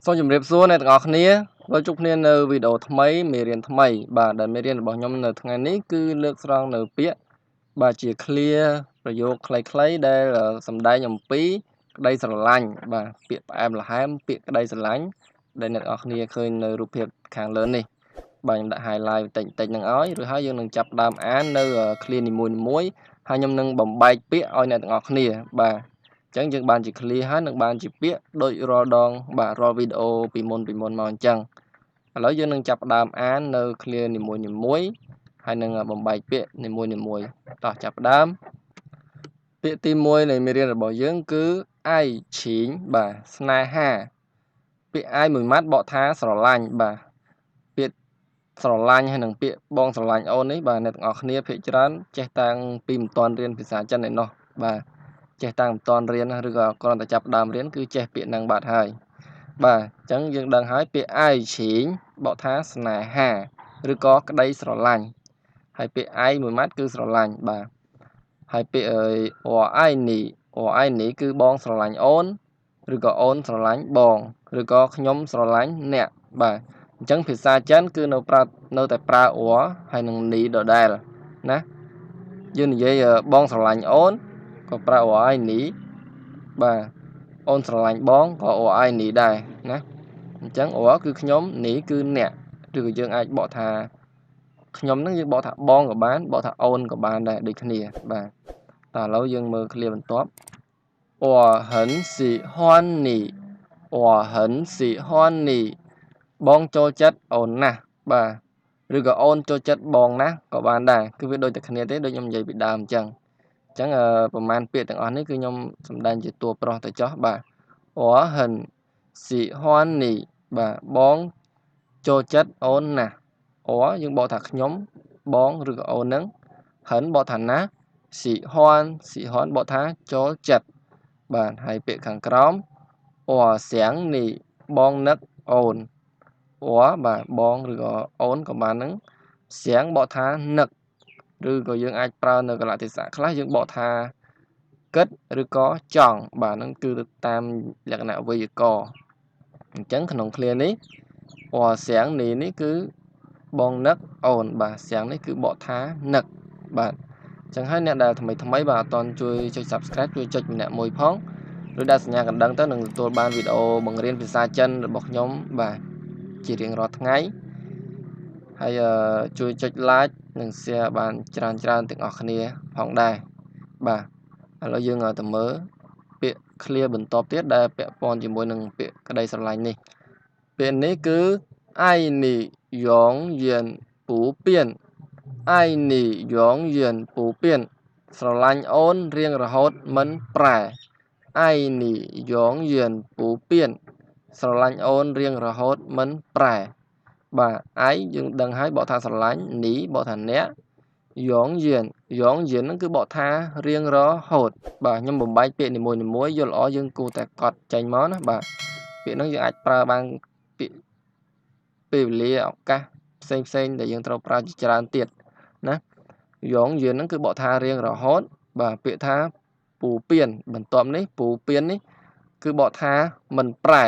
សូមជម្រាបសួរអ្នកទាំងអស់គ្នាវិលជួបគ្នានៅវីដេអូថ្មីមេរៀនថ្មីបាទដែលមេរៀនរបស់ខ្ញុំនៅថ្ងៃនេះគឺលើកស្រង់នៅពាក្យបាទជា clear ប្រយោគខ្លីៗដែលសម្ដែងអំពីក្តីស្រឡាញ់បាទពាក្យផ្អែមល្ហែមពាក្យក្តីស្រឡាញ់ដែលអ្នកទាំងអស់គ្នាឃើញនៅរូបភាពខាងលើនេះបាទខ្ញុំដាក់ highlight បន្តិចៗហ្នឹងឲ្យឬហើយយើងនឹងចាប់ផ្ដើមអាននៅ clear នីមួយៗហើយខ្ញុំនឹងបំបែកពាក្យឲ្យអ្នកទាំងអស់គ្នាបាទអញ្ចឹងយើងបានជា clear ហើយនឹងបានជាពាក្យដូចរាល់ដងបាទរាល់វីដេអូពីមុនមកអញ្ចឹងឥឡូវយើងនឹងចាប់ផ្ដើមអាននៅ clear នីមួយៗហើយនឹងបំបែកពាក្យនីមួយៗតោះចាប់ផ្ដើមពាក្យទី1នៃមេរៀនរបស់យើងគឺ爱情បាទស្នេហាពាក្យ爱មួយម៉ាត់បកថាស្រឡាញ់បាទពាក្យស្រឡាញ់ហើយនឹងពាក្យបងស្រឡាញ់អូននេះបាទអ្នកទាំងអស់គ្នាភាគច្រើនចេះតាំងពីមិនទាន់រៀនភាសាចិនឯណោះបាទចេះតាំងមិនទាន់រៀនឬក៏គ្រាន់តែចាប់ដើមរៀនគឺចេះពាក្យហ្នឹងបាត់ហើយបាទអញ្ចឹងយើងដឹងហើយពាក្យ爱情បកថាស្នេហាឬក៏ក្តីស្រឡាញ់ហើយពាក្យ爱មួយម៉ាត់គឺស្រឡាញ់បាទហើយពាក្យ我爱你គឺបងស្រឡាញ់អូនឬក៏អូនស្រឡាញ់បងឬក៏ខ្ញុំស្រឡាញ់អ្នកបាទអញ្ចឹងភាសាចិនគឺនៅតែប្រើអហើយនឹងនីដដែលណាយើងនិយាយបងស្រឡាញ់អូនក៏ប្រើអហើយនីបាទអូនស្រឡាញ់បងក៏អហើយនីដែរណាអញ្ចឹងអគឺខ្ញុំនីគឺអ្នកឬក៏យើងអាចបកថាខ្ញុំនឹងយើងបកថាបងក៏បានបកថាអូនក៏បានដែរដូចគ្នាបាទតើឥឡូវយើងមើល clear បន្ទាប់我很喜欢你我很喜欢你បងចូលចិត្តអូនណាស់បាទឬក៏អូនចូលចិត្តបងណាស់ក៏បានដែរគឺវាដូចតែគ្នាទេដូចខ្ញុំនិយាយពីដើមអញ្ចឹងប្រមាណពាក្យទាំងអស់នេះគឺខ្ញុំសម្ដែងជាតួប្រុសទៅចុះបាទ我很喜欢你បាទបងចូលចិត្តអូនណាស់យើងបកថាខ្ញុំបងឬក៏អូននឹងហិនបកថាណា喜欢បកថាចូលចិត្តបាទហើយពាក្យខាងក្រោម我想你បងនឹកអូនបាទបងឬក៏អូនក៏បាននឹងเสียงបកថានឹកឬក៏យើងអាចប្រើនៅកលៈទេសៈខ្លះយើងបកថាគិតឬក៏ចង់បាទហ្នឹងគឺតាមលក្ខណៈវេយ្យាករណ៍អញ្ចឹងក្នុង clear នេះអเสียงនេះគឺបងនឹកអូនបាទเสียงនេះគឺបកថានឹកបាទអញ្ចឹងហើយអ្នកដែលថ្មីបាទអត់ទាន់ជួយចុច Subscribe ជួយចុចម្នាក់មួយផងឬដាក់សញ្ញាកណ្ដឹងទៅនឹងទទួលបានវីដេអូបង្រៀនភាសាចិនរបស់ខ្ញុំបាទជារៀងរាល់ថ្ងៃហើយជួយចុច like និង share បានច្រើនទាំងអស់គ្នាផងដែរបាទឥឡូវយើងទៅមើលពាក្យ clear បន្ទាប់ទៀតដែលពាក់ព័ន្ធជាមួយនឹងពាក្យក្តីស្រឡាញ់នេះពាក្យនេះគឺ爱你永远不变爱你永远不变ស្រឡាញ់អូនរៀងរហូតមិនប្រែ爱你永远不变ស្រឡាញ់អូនរៀងរហូតមិនប្រែបាទយើងដឹងហើយបកថាស្រឡាញ់នីបកថាអ្នកយងយៀនហ្នឹងគឺបកថារៀងរហូតបាទខ្ញុំបំបែកពាក្យនីមួយយល់ល្អយើងគួរតែកត់ចេញមកណាបាទពាក្យហ្នឹងយើងអាចប្រើបានពាក្យពេលវេលាឱកាសផ្សេងដែលយើងត្រូវប្រើជាច្រើនទៀតណាយងយៀនហ្នឹងគឺបកថារៀងរហូតបាទពាក្យថាពូពៀនបន្ទាប់នេះពូពៀននេះគឺបកថាមិនប្រែ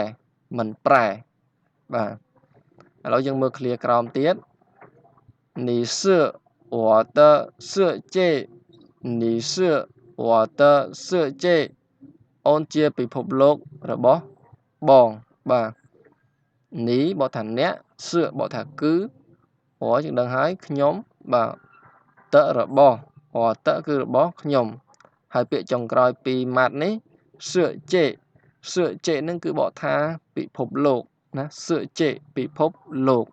បាទឥឡូវយើងមើល clear ក្រោមទៀត你是我的世界你是我的世界អូនជាពិភពលោករបស់បងបាទនេះបកថាអ្នកសឿបកថាគឺយើងដឹងហើយខ្ញុំបាទតរបស់តគឺរបស់ខ្ញុំហើយពាក្យចុងក្រោយពីម៉ាត់នេះសឿចេនឹងគឺបកថាពិភពលោកណាសឿចេពិភពលោក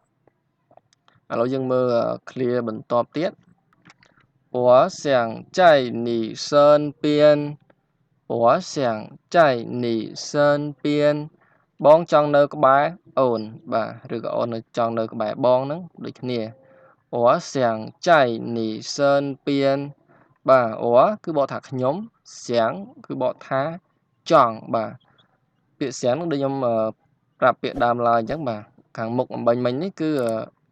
ឥឡូវយើងមើល clear បន្ទាប់ទៀត我想在你身边我想在你身边បងចង់នៅក្បែរអូនបាទឬក៏អូនចង់នៅក្បែរបងហ្នឹងដូចគ្នា我想在你身边បាទគឺបកថាខ្ញុំ想គឺបកថាចង់បាទពាក្យ想ហ្នឹងដូចខ្ញុំប្រាប់ពាក្យដើមឡើយអញ្ចឹងបាទខាងមុខអំបញ្ញមិញនេះគឺ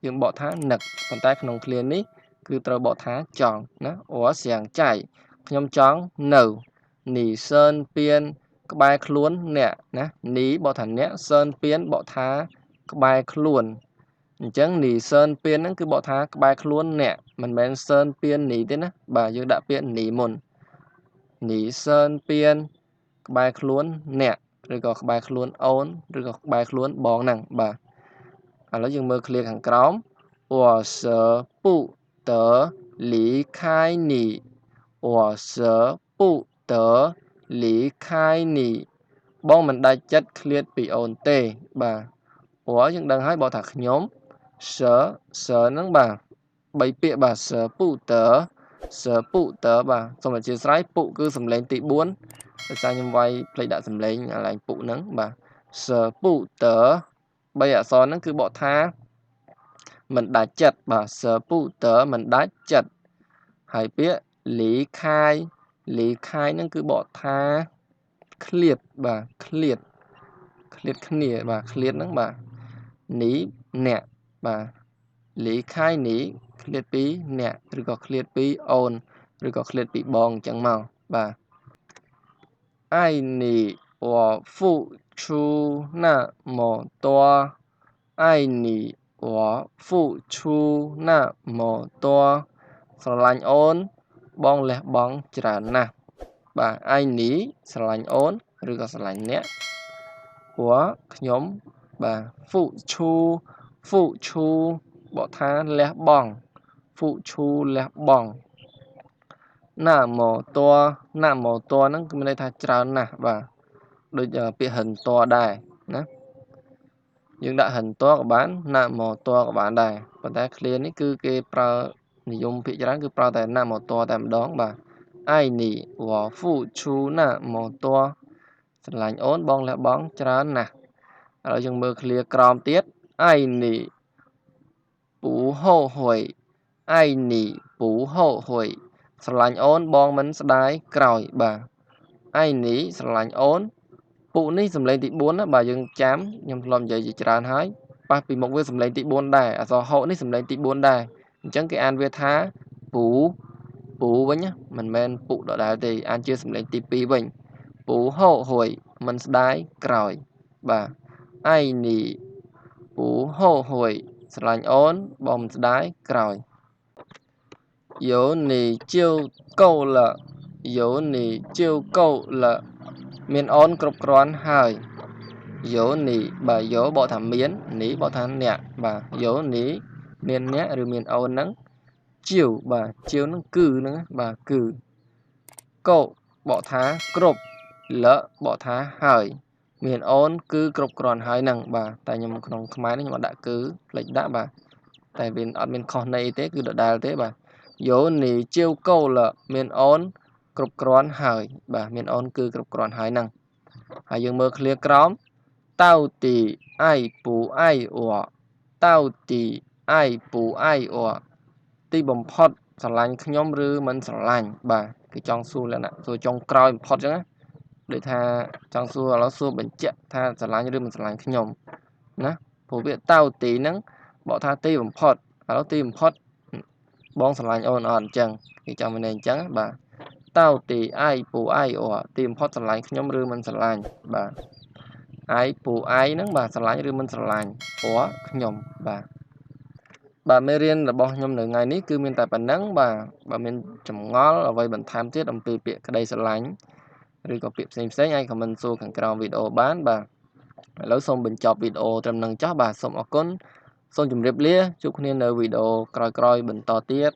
យើងបកថានឹកប៉ុន្តែក្នុង clear នេះគឺត្រូវបកថាចង់ណា我想在ខ្ញុំចង់នៅ你身边ក្បែរខ្លួនអ្នកណានីបកថាអ្នកសើនពៀនបកថាក្បែរខ្លួនអញ្ចឹងនីសើនពៀនហ្នឹងគឺបកថាក្បែរខ្លួនអ្នកមិនមែនសើនពៀននីទេណាបាទយើងដាក់ពាក្យនីមុននីសើនពៀនក្បែរខ្លួនអ្នកឬក៏ក្បែរខ្លួនអូនឬក៏ក្បែរខ្លួនបងហ្នឹងបាទឥឡូវយើងមើលឃ្លាខាងក្រោម我舍不得离开你我舍不得离开你បងមិនដាច់ចិត្តឃ្លាតពីអូនទេបាទព្រោះយើងដឹងហើយបើថាខ្ញុំសើហ្នឹងបាទ3ពាក្យបាទសើពុតើបាទសូមអធិស្ឋានពុគឺសំឡេងទី4ដោយសារខ្ញុំវាយផ្លេចដាក់សំឡេងកន្លែងពុហ្នឹងបាទសើពុតើ3អក្សរហ្នឹងគឺបកថាមិនដាច់ចិត្តបាទសើពុតើមិនដាច់ចិត្តហើយពាក្យលីខាយហ្នឹងគឺបកថាឃ្លាតបាទឃ្លាតគ្នាបាទឃ្លាតហ្នឹងបាទនីអ្នកបាទលីខាយនីឃ្លាតពីអ្នកឬក៏ឃ្លាតពីអូនឬក៏ឃ្លាតពីបងអញ្ចឹងមកបាទ爱你我付出那么多爱你我付出那么多ស្រឡាញ់អូនបងលះបង់ច្រើនណាស់បាទ爱你ស្រឡាញ់អូនឬក៏ស្រឡាញ់អ្នកព្រោះខ្ញុំបាទ付出បកថាលះបង់付出លះបង់ណាមកតហ្នឹងគឺមានន័យថាច្រើនណាស់បាទដូចពាក្យហិនតដែរណាយើងដាក់ហិនតក៏បានណាមកតក៏បានដែរប៉ុន្តែឃ្លានេះគឺគេប្រើនិយមភាគច្រើនគឺប្រើតែណាមកតតែម្ដងបាទ爱你我付出那么多ស្រឡាញ់អូនបងលះបង់ច្រើនណាស់ឥឡូវយើងមើលឃ្លាក្រោមទៀត爱你不后悔爱你不后悔ស្រឡាញ់អូនបងមិនស្ដាយក្រោយបាទឯនេះស្រឡាញ់អូនពុនេះសំឡេងទី4ណាបាទយើងចាំខ្ញុំធ្លាប់និយាយជាច្រើនហើយប៉ះពីមុខវាសំឡេងទី4ដែរអក្សរហូនេះសំឡេងទី4ដែរអញ្ចឹងគេអានវាថាពូវិញណាមិនមែនពុដដែលទេអានជាសំឡេងទី2វិញពូហូហួយមិនស្ដាយក្រោយបាទឯនេះពូហូហួយស្រឡាញ់អូនបងមិនស្ដាយក្រោយ有你就够了有你就够了មានអូនគ្រប់គ្រាន់ហើយយោនីបាទយោបកថាមាននីបកថាអ្នកបាទយោនីមានអ្នកឬមានអូនហ្នឹងជាវបាទជាវហ្នឹងគឺហ្នឹងបាទគឺកោបកថាគ្រប់លបកថាហើយមានអូនគឺគ្រប់គ្រាន់ហើយហ្នឹងបាទតែខ្ញុំក្នុងខ្មែរនេះខ្ញុំអត់ដាក់គឺផ្លេចដាក់បាទតែវាអត់មានខុសន័យទេគឺដដែលទេបាទយោនីជាវកោលមានអូនគ្រប់គ្រាន់ហើយបាទមានអូនគឺគ្រប់គ្រាន់ហើយហ្នឹងហើយយើងមើលឃ្លាក្រោម到底爱不爱我到底爱不爱我ទីបំផុតស្រឡាញ់ខ្ញុំឬមិនស្រឡាញ់បាទគឺចង់សួរលក្ខណៈសួរចុងក្រោយបំផុតអញ្ចឹងណាដូចថាចង់សួរឥឡូវសួរបញ្ជាក់ថាស្រឡាញ់ឬមិនស្រឡាញ់ខ្ញុំណាព្រោះវាតៅទីហ្នឹងបកថាទីបំផុតឥឡូវទីបំផុតបងស្រឡាញ់អូនអត់អញ្ចឹងគេចង់មានន័យអញ្ចឹងបាទតៅទីអាយពូអាយអូទីបំផុតស្រឡាញ់ខ្ញុំឬមិនស្រឡាញ់បាទអាយពូអាយហ្នឹងបាទស្រឡាញ់ឬមិនស្រឡាញ់ព្រោះខ្ញុំបាទមេរៀនរបស់ខ្ញុំនៅថ្ងៃនេះគឺមានតែប៉ុណ្ណឹងបាទមានចម្ងល់អ្វីបន្ថែមទៀតអំពីពាក្យក្តីស្រឡាញ់ឬក៏ពាក្យផ្សេងអាចខមមិនសួរខាងក្រោមវីដេអូបានបាទឥឡូវសូមបញ្ចប់វីដេអូត្រឹមនឹងចុះបាទសូមអរគុណសូមជម្រាបលាជួបគ្នានៅវីដេអូក្រោយៗបន្តទៀត